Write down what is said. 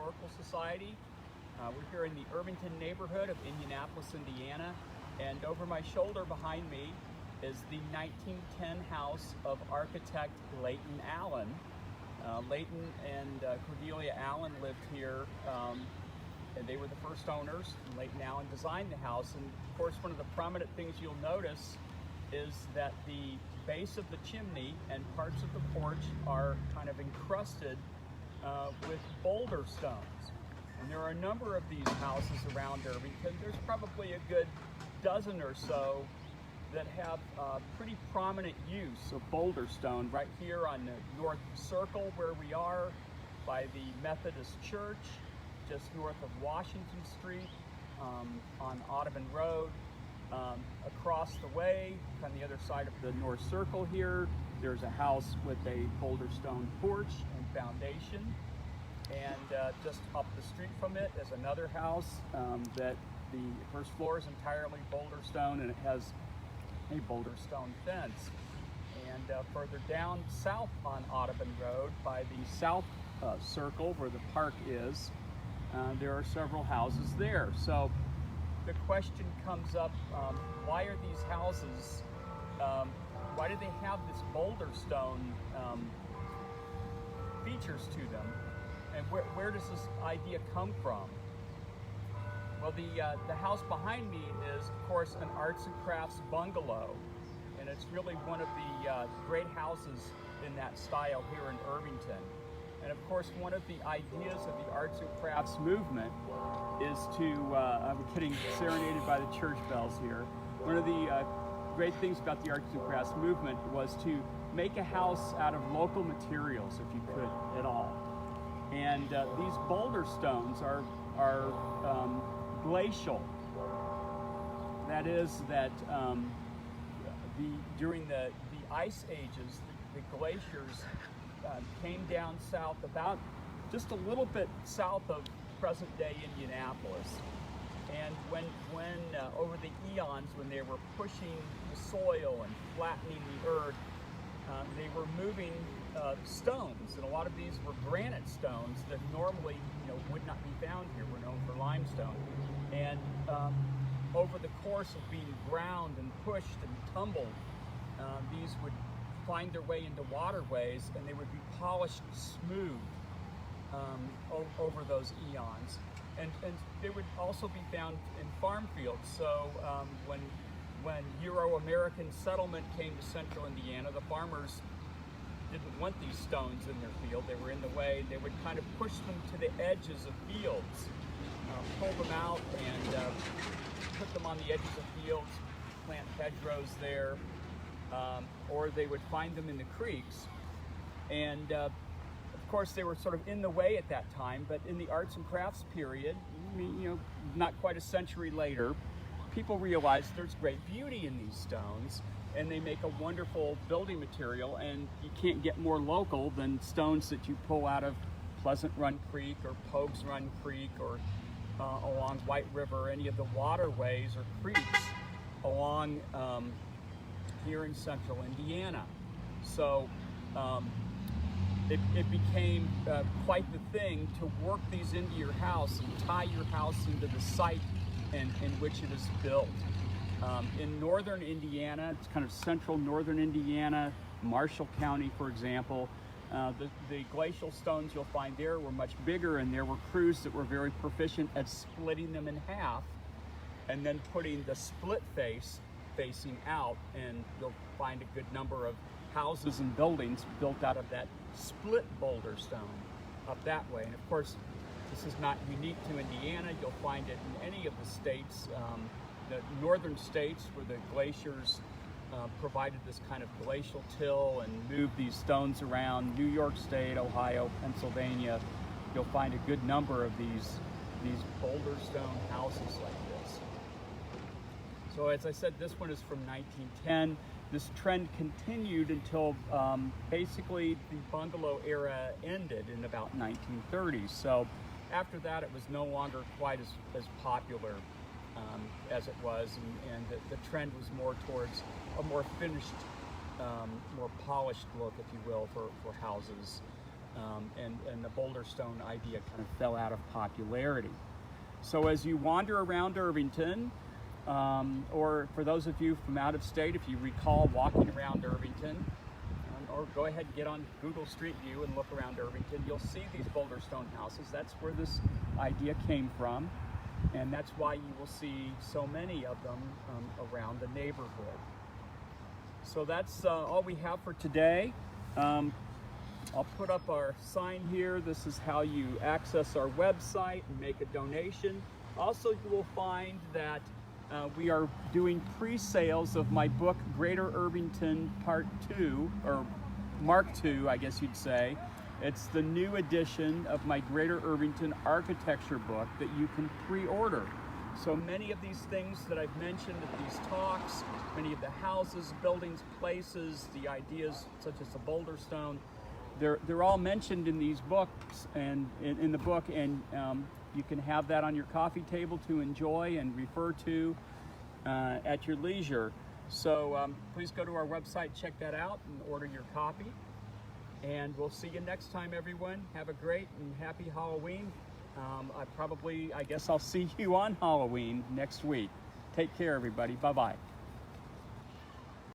Historical Society. We're here in the Irvington neighborhood of Indianapolis, Indiana, and over my shoulder behind me is the 1910 house of architect Leighton Allen. Leighton and Cordelia Allen lived here, and they were the first owners. And Leighton Allen designed the house, and of course one of the prominent things you'll notice is that the base of the chimney and parts of the porch are kind of encrusted with boulder stones. And there are a number of these houses around Irvington. There's probably a good dozen or so that have pretty prominent use of boulder stone. Right here on the North Circle where we are, by the Methodist Church, just north of Washington Street, on Audubon Road. Across the way, on the other side of the North Circle here, there's a house with a boulder stone porch and foundation. And just up the street from it is another house that the first floor is entirely boulder stone, and it has a boulder stone fence. And further down south on Audubon Road, by the South Circle where the park is, there are several houses there. So the question comes up, why are these houses, why do they have this boulder stone features to them? And where does this idea come from? Well, the house behind me is, of course, an arts and crafts bungalow. And it's really one of the great houses in that style here in Irvington. And of course, one of the ideas of the arts and crafts movement is to, I'm getting serenaded by the church bells here. One of the great things about the arts and crafts movement was to make a house out of local materials, if you could at all. And these boulder stones are glacial. That is that during the ice ages, the glaciers came down south, about just a little bit south of present-day Indianapolis. And when over the eons, when they were pushing the soil and flattening the earth, they were moving stones, and a lot of these were granite stones that normally, would not be found here. We're known for limestone. And over the course of being ground and pushed and tumbled, these would find their way into waterways, and they would be polished smooth over those eons. And they would also be found in farm fields. So when Euro-American settlement came to central Indiana, the farmers didn't want these stones in their field. They were in the way. They would kind of push them to the edges of fields, pull them out and put them on the edges of fields, plant hedgerows there, or they would find them in the creeks. And of course, they were sort of in the way at that time, but in the arts and crafts period, not quite a century later, people realized there's great beauty in these stones, and they make a wonderful building material, and you can't get more local than stones that you pull out of Pleasant Run Creek or Pogues Run Creek or along White River, any of the waterways or creeks along here in central Indiana. So it became quite the thing to work these into your house and tie your house into the site in which it is built. In northern Indiana, it's kind of central northern Indiana, Marshall County, for example, the glacial stones you'll find there were much bigger, and there were crews that were very proficient at splitting them in half and then putting the split face facing out, and you'll find a good number of houses and buildings built out of that split boulder stone up that way. And of course, this is not unique to Indiana. You'll find it in any of the states, the northern states where the glaciers provided this kind of glacial till and moved these stones around. New York State, Ohio, Pennsylvania, you'll find a good number of these boulder stone houses like this. So as I said, this one is from 1910. This trend continued until basically the bungalow era ended in about 1930s. So after that, it was no longer quite as popular as it was, and the trend was more towards a more finished, more polished look, if you will, for houses. and the Boulder Stone idea kind of fell out of popularity. So as you wander around Irvington, or for those of you from out of state, if you recall walking around Irvington, or go ahead and get on Google Street View and look around Irvington, you'll see these Boulder Stone houses. That's where this idea came from, and that's why you will see so many of them around the neighborhood. So that's all we have for today. I'll put up our sign here. This is how you access our website and make a donation. Also, you will find that we are doing pre-sales of my book, Greater Irvington Part 2, or Mark II, I guess you'd say. It's the new edition of my Greater Irvington architecture book that you can pre-order. So many of these things that I've mentioned at these talks, many of the houses, buildings, places, the ideas such as the Boulder Stone, they're all mentioned in these books and in the book, and you can have that on your coffee table to enjoy and refer to at your leisure. So please go to our website, check that out, and order your copy. And we'll see you next time, everyone. Have a great and happy Halloween. I guess I'll see you on Halloween next week. Take care, everybody. Bye-bye.